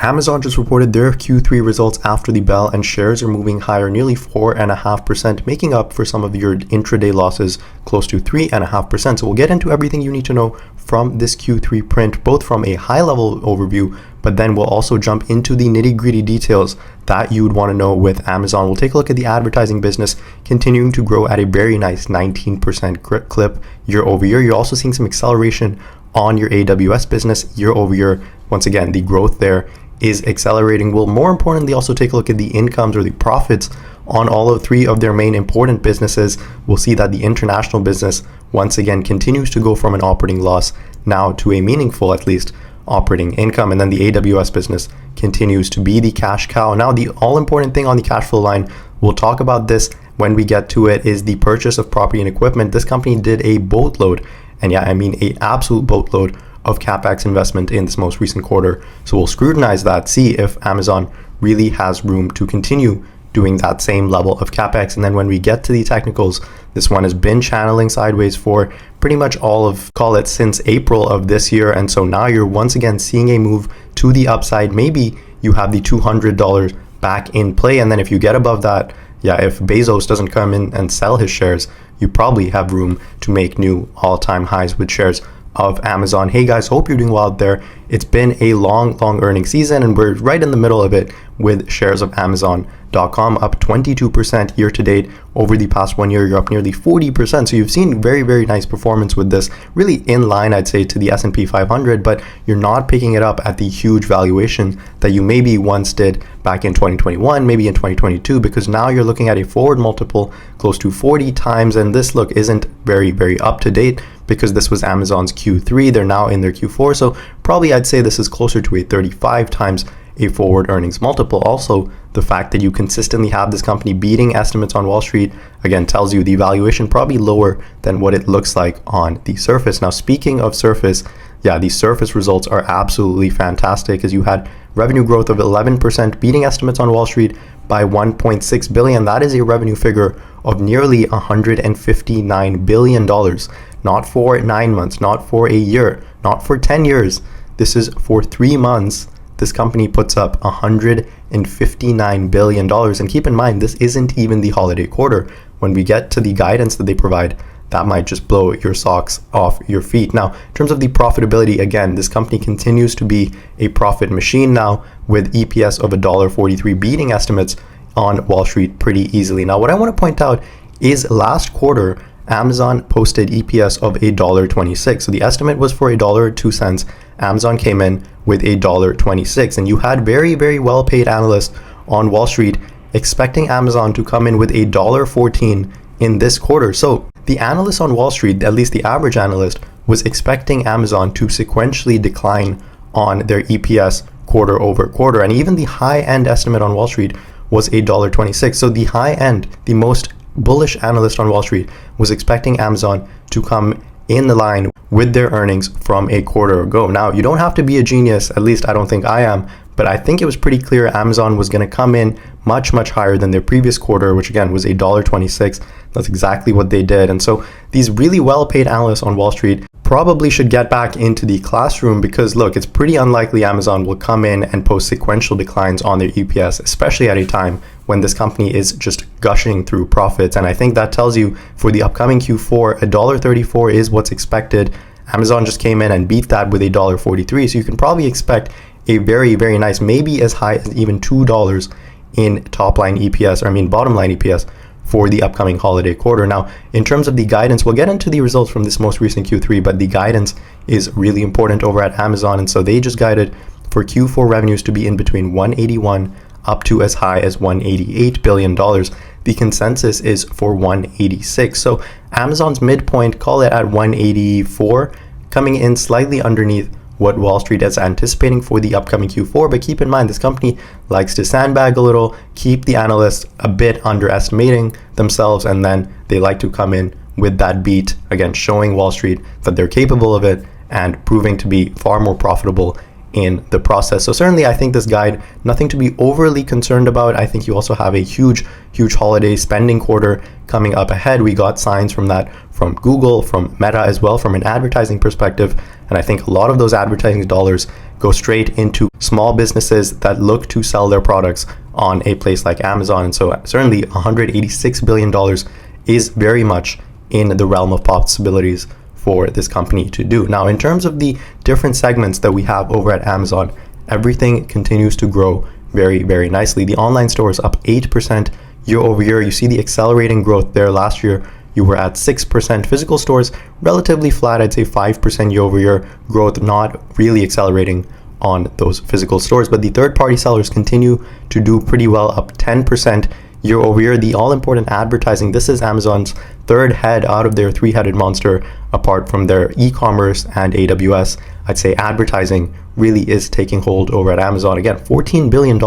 Amazon just reported their Q3 results after the bell, and shares are moving higher, nearly 4.5%, making up for some of your intraday losses, close to 3.5%. So we'll get into everything you need to know from this Q3 print, both from a high-level overview, but then we'll also jump into the nitty-gritty details that you would want to know with Amazon. We'll take a look at the advertising business continuing to grow at a very nice 19% clip year over year. You're also seeing some acceleration on your AWS business year over year. Once again, the growth there is accelerating. We'll more importantly also take a look at the incomes or the profits on all of three of their main important businesses. We'll see that the international business once again continues to go from an operating loss now to a meaningful, at least, operating income, and then the AWS business continues to be the cash cow. Now, the all-important thing on the cash flow line, we'll talk about this when we get to it, is the purchase of property and equipment. This company did a boatload, and yeah, I mean an absolute boatload of CapEx investment in this most recent quarter. So we'll scrutinize that, see if Amazon really has room to continue doing that same level of CapEx. And then when we get to the technicals, this one has been channeling sideways for pretty much all of, call it, since April of this year. And so now you're once again seeing a move to the upside. Maybe you have the $200 back in play. And then if you get above that, yeah, if Bezos doesn't come in and sell his shares, you probably have room to make new all-time highs with shares of Amazon. Hey guys, hope you're doing well out there. It's been a long earnings season, and we're right in the middle of it with shares of Amazon.com up 22% year to date. Over the past 1 year, you're up nearly 40%. So you've seen very nice performance with this, really in line, I'd say, to the S&P 500, but you're not picking it up at the huge valuation that you maybe once did back in 2021, maybe in 2022, because now you're looking at a forward multiple close to 40 times, and this look isn't very up to date, because this was Amazon's Q3. They're now in their Q4. So probably I'd say this is closer to a 35 times a forward earnings multiple. Also, the fact that you consistently have this company beating estimates on Wall Street, again, tells you the valuation probably lower than what it looks like on the surface. Now, speaking of surface, yeah, the surface results are absolutely fantastic, as you had revenue growth of 11%, beating estimates on Wall Street by $1.6 billion. That is a revenue figure of nearly $159 billion. Not for 9 months, not for a year, not for 10 years. This is for 3 months. This company puts up $159 billion. And keep in mind, this isn't even the holiday quarter. When we get to the guidance that they provide, that might just blow your socks off your feet. Now, in terms of the profitability, again, this company continues to be a profit machine now, with EPS of $1.43, beating estimates on Wall Street pretty easily. Now, what I want to point out is last quarter, Amazon posted EPS of $1.26. So the estimate was for $1.02. Amazon came in with $1.26. And you had very well paid analysts on Wall Street expecting Amazon to come in with $1.14 in this quarter. So the analysts on Wall Street, at least the average analyst, was expecting Amazon to sequentially decline on their EPS quarter over quarter. And even the high end estimate on Wall Street was $1.26. So the high end, the most bullish analyst on Wall Street, was expecting Amazon to come in the line with their earnings from a quarter ago. Now, you don't have to be a genius, at least I don't think I am, but I think it was pretty clear Amazon was going to come in much higher than their previous quarter, which again was $1.26. That's exactly what they did. And so these really well-paid analysts on Wall Street probably should get back into the classroom, because look, it's pretty unlikely Amazon will come in and post sequential declines on their EPS, especially at a time when this company is just gushing through profits. And I think that tells you for the upcoming Q4, $1.34 is what's expected. Amazon just came in and beat that with $1.43. So you can probably expect a very nice, maybe as high as even $2 in top line EPS, or I mean bottom line EPS, for the upcoming holiday quarter. Now, in terms of the guidance, we'll get into the results from this most recent Q3, but the guidance is really important over at Amazon. And so they just guided for Q4 revenues to be in between 181 up to as high as $188 billion. The consensus is for 186. So Amazon's midpoint, call it at 184, coming in slightly underneath what Wall Street is anticipating for the upcoming Q4. But keep in mind, this company likes to sandbag a little, keep the analysts a bit underestimating themselves, and then they like to come in with that beat, again, showing Wall Street that they're capable of it and proving to be far more profitable in the process. So certainly I think this guide, nothing to be overly concerned about. I think you also have a huge holiday spending quarter coming up ahead. We got signs from that from Google, from Meta as well, from an advertising perspective. And I think a lot of those advertising dollars go straight into small businesses that look to sell their products on a place like Amazon. And so certainly $186 billion is very much in the realm of possibilities for this company to do. Now, in terms of the different segments that we have over at Amazon, everything continues to grow very nicely. The online store is up 8% year over year. You see the accelerating growth there. Last year, you were at 6%. Physical stores, relatively flat, I'd say 5% year over year growth, not really accelerating on those physical stores. But the third-party sellers continue to do pretty well, up 10% year over year. The all-important advertising, this is Amazon's third head out of their three-headed monster, apart from their e-commerce and AWS. I'd say advertising really is taking hold over at Amazon. Again, $14 billion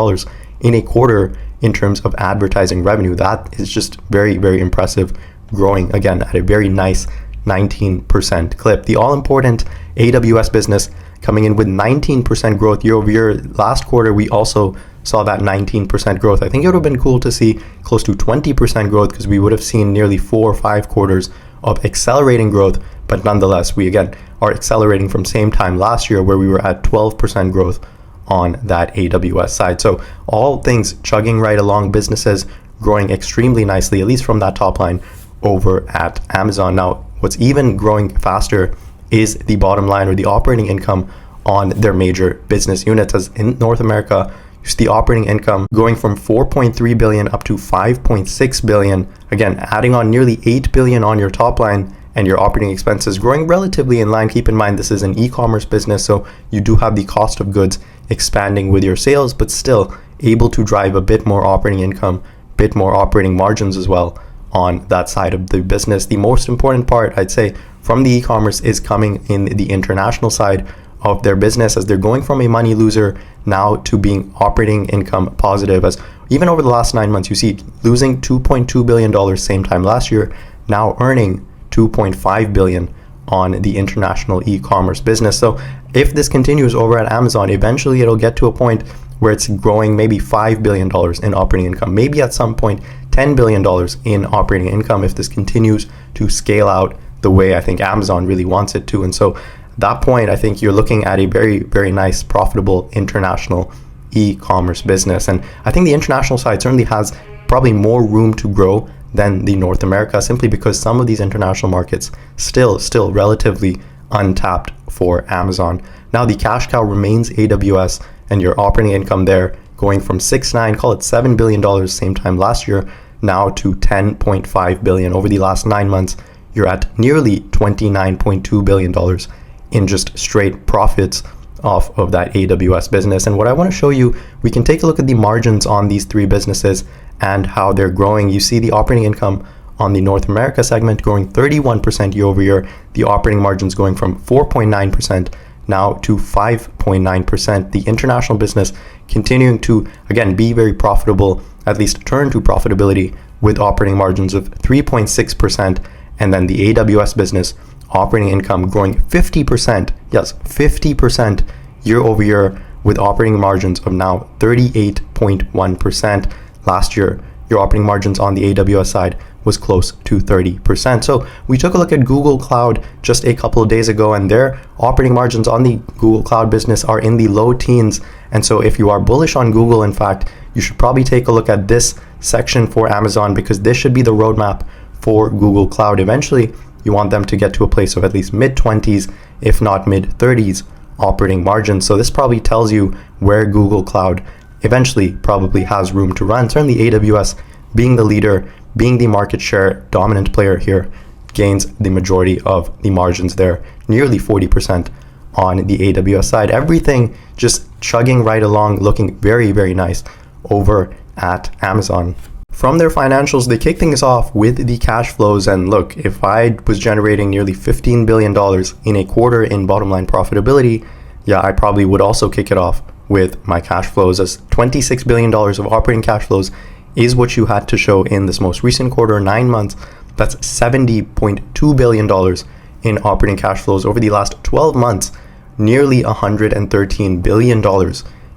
in a quarter in terms of advertising revenue. That is just very impressive, growing again at a very nice 19% clip. The all-important AWS business coming in with 19% growth year over year. Last quarter, we also saw that 19% growth. I think it would have been cool to see close to 20% growth, because we would have seen nearly 4 or 5 quarters of accelerating growth. But nonetheless, we again are accelerating from same time last year, where we were at 12% growth on that AWS side. So all things chugging right along, businesses growing extremely nicely, at least from that top line over at Amazon. Now, what's even growing faster is the bottom line, or the operating income on their major business units. As in North America, you see the operating income going from 4.3 billion up to 5.6 billion. Again, adding on nearly 8 billion on your top line, and your operating expenses growing relatively in line. Keep in mind, this is an e-commerce business, so you do have the cost of goods expanding with your sales, but still able to drive a bit more operating income, bit more operating margins as well on that side of the business. The most important part, I'd say, from the e-commerce is coming in the international side of their business, as they're going from a money loser now to being operating income positive. As even over the last 9 months, you see losing $2.2 billion same time last year, now earning $2.5 billion on the international e-commerce business. So if this continues over at Amazon, eventually it'll get to a point where it's growing maybe $5 billion in operating income, maybe at some point $10 billion in operating income, if this continues to scale out the way I think Amazon really wants it to. And so at that point, I think you're looking at a very nice, profitable international e-commerce business. And I think the international side certainly has probably more room to grow than the North America, simply because some of these international markets still relatively untapped for Amazon. Now, the cash cow remains AWS, and your operating income there going from 6.9, call it $7 billion same time last year, now to 10.5 billion. Over the last 9 months, you're at nearly $29.2 billion in just straight profits off of that AWS business. And what I want to show you, we can take a look at the margins on these three businesses and how they're growing. You see the operating income on the North America segment growing 31% year over year. The operating margins going from 4.9% now to 5.9%. The international business continuing to, again, be very profitable, at least turn to profitability, with operating margins of 3.6%. And then the AWS business operating income growing 50%, yes, 50% year over year, with operating margins of now 38.1%. Last year, your operating margins on the AWS side was close to 30%. So we took a look at Google Cloud just a couple of days ago, and their operating margins on the Google Cloud business are in the low teens. And so if you are bullish on Google, in fact, you should probably take a look at this section for Amazon, because this should be the roadmap for Google Cloud. Eventually, you want them to get to a place of at least mid-20s, if not mid-30s operating margins. So this probably tells you where Google Cloud eventually probably has room to run. Certainly AWS, being the leader, being the market share dominant player here, gains the majority of the margins there, nearly 40% on the AWS side. Everything just chugging right along, looking very nice over at Amazon. From their financials, they kick things off with the cash flows. And look, if I was generating nearly $15 billion in a quarter in bottom line profitability, yeah, I probably would also kick it off with my cash flows, as $26 billion of operating cash flows is what you had to show in this most recent quarter, 9 months. That's $70.2 billion in operating cash flows. Over the last 12 months, nearly $113 billion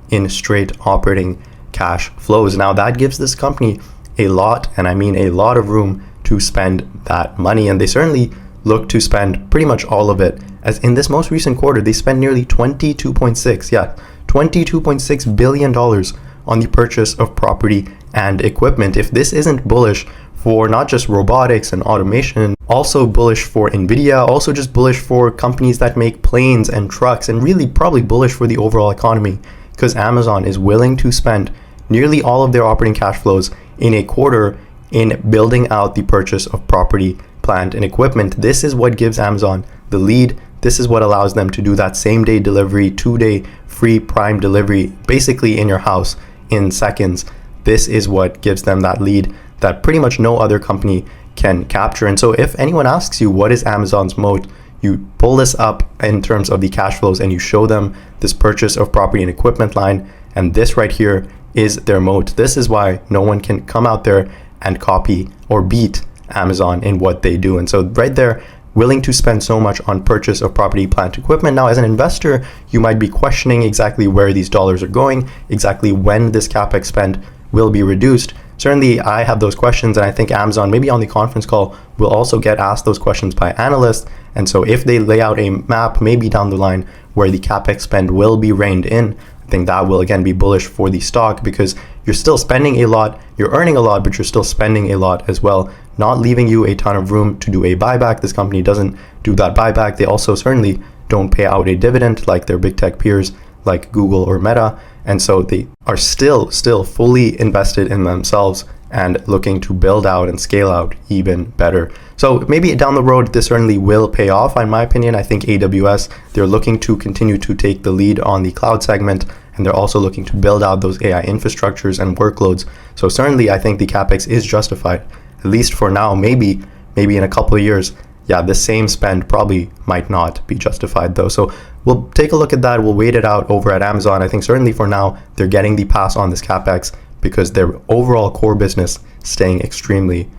in straight operating cash flows. Now that gives this company a lot, and I mean a lot of room to spend that money, and they certainly look to spend pretty much all of it, as in this most recent quarter they spent nearly $22.6 billion on the purchase of property and equipment. If this isn't bullish for not just robotics and automation, also bullish for Nvidia, also just bullish for companies that make planes and trucks, and really probably bullish for the overall economy, because Amazon is willing to spend nearly all of their operating cash flows in a quarter in building out the purchase of property, plant, and equipment. This is what gives Amazon the lead. This is what allows them to do that same day delivery, 2-day free prime delivery, basically in your house in seconds. This is what gives them that lead that pretty much no other company can capture. And so if anyone asks you what is Amazon's moat, you pull this up in terms of the cash flows and you show them this purchase of property and equipment line, and this right here is their moat. This is why no one can come out there and copy or beat Amazon in what they do. And so right there, willing to spend so much on purchase of property, plant, equipment. Now, as an investor, you might be questioning exactly where these dollars are going, exactly when this capex spend will be reduced. Certainly, I have those questions, and I think Amazon, maybe on the conference call, will also get asked those questions by analysts. And so if they lay out a map, maybe down the line, where the capex spend will be reined in, I think that will again be bullish for the stock, because you're still spending a lot, you're earning a lot, but you're still spending a lot as well, not leaving you a ton of room to do a buyback. This company doesn't do that buyback. They also certainly don't pay out a dividend like their big tech peers like Google or Meta. And so they are still fully invested in themselves and looking to build out and scale out even better. So maybe down the road, this certainly will pay off. In my opinion, I think AWS, they're looking to continue to take the lead on the cloud segment, and they're also looking to build out those AI infrastructures and workloads. So certainly, I think the capex is justified, at least for now. Maybe in a couple of years, yeah, the same spend probably might not be justified though. So we'll take a look at that. We'll wait it out over at Amazon. I think certainly for now, they're getting the pass on this capex because their overall core business staying extremely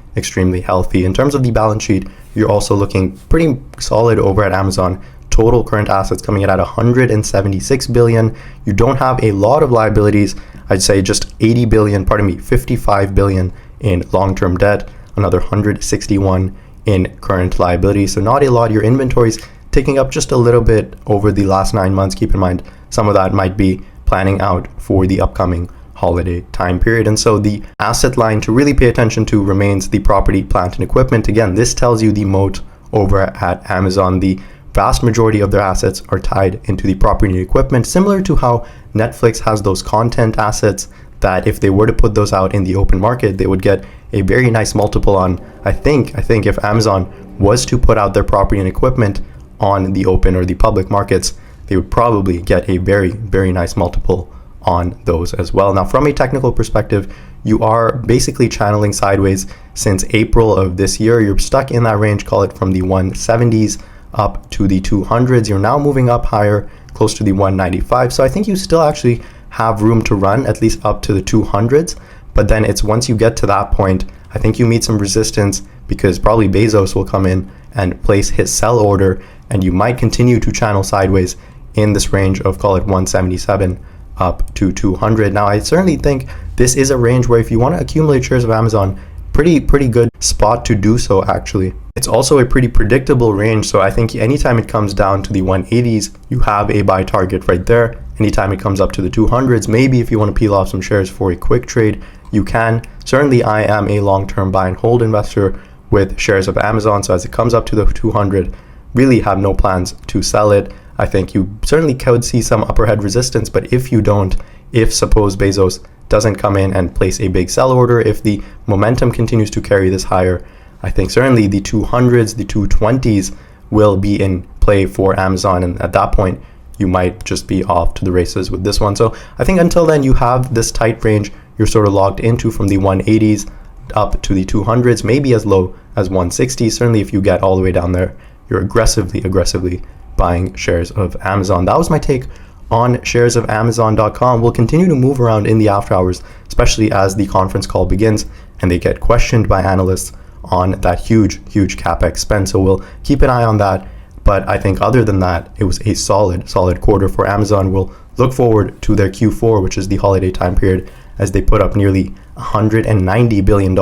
healthy. In terms of the balance sheet, you're also looking pretty solid over at Amazon. Total current assets coming in at 176 billion. You don't have a lot of liabilities. I'd say just 55 billion in long-term debt, another 161 in current liabilities. So not a lot. Your inventory's ticking up just a little bit over the last 9 months. Keep in mind, some of that might be planning out for the upcoming holiday time period. And so the asset line to really pay attention to remains the property, plant, and equipment. Again, this tells you the moat over at Amazon. The vast majority of their assets are tied into the property and equipment, similar to how Netflix has those content assets that if they were to put those out in the open market, they would get a very nice multiple on. I think if Amazon was to put out their property and equipment on the open or the public markets, they would probably get a very nice multiple on those as well. Now, from a technical perspective, you are basically channeling sideways since April of this year. You're stuck in that range, call it from the 170s up to the 200s. You're now moving up higher, close to the 195. So I think you still actually have room to run, at least up to the 200s. But then it's once you get to that point, I think you meet some resistance, because probably Bezos will come in and place his sell order, and you might continue to channel sideways in this range of, call it 177 up to 200. Now, I certainly think this is a range where if you want to accumulate shares of Amazon, pretty good spot to do so actually. It's also a pretty predictable range, so I think anytime it comes down to the 180s, you have a buy target right there. Anytime it comes up to the 200s, maybe if you want to peel off some shares for a quick trade, you can. Certainly, I am a long-term buy and hold investor with shares of Amazon, so as it comes up to the 200, really have no plans to sell it. I think you certainly could see some upper head resistance, but if you don't, if suppose Bezos doesn't come in and place a big sell order, if the momentum continues to carry this higher, I think certainly the 200s, the 220s will be in play for Amazon, and at that point, you might just be off to the races with this one. So I think until then, you have this tight range you're sort of locked into from the 180s up to the 200s, maybe as low as 160. Certainly, if you get all the way down there, you're aggressively buying shares of Amazon. That was my take on shares of Amazon.com. We'll continue to move around in the after hours, especially as the conference call begins and they get questioned by analysts on that huge capex spend. So we'll keep an eye on that. But I think other than that, it was a solid quarter for Amazon. We'll look forward to their Q4, which is the holiday time period, as they put up nearly $190 billion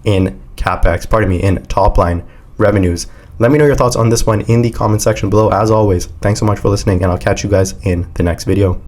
in CapEx, in top line revenues. Let me know your thoughts on this one in the comment section below. As always, thanks so much for listening, and I'll catch you guys in the next video.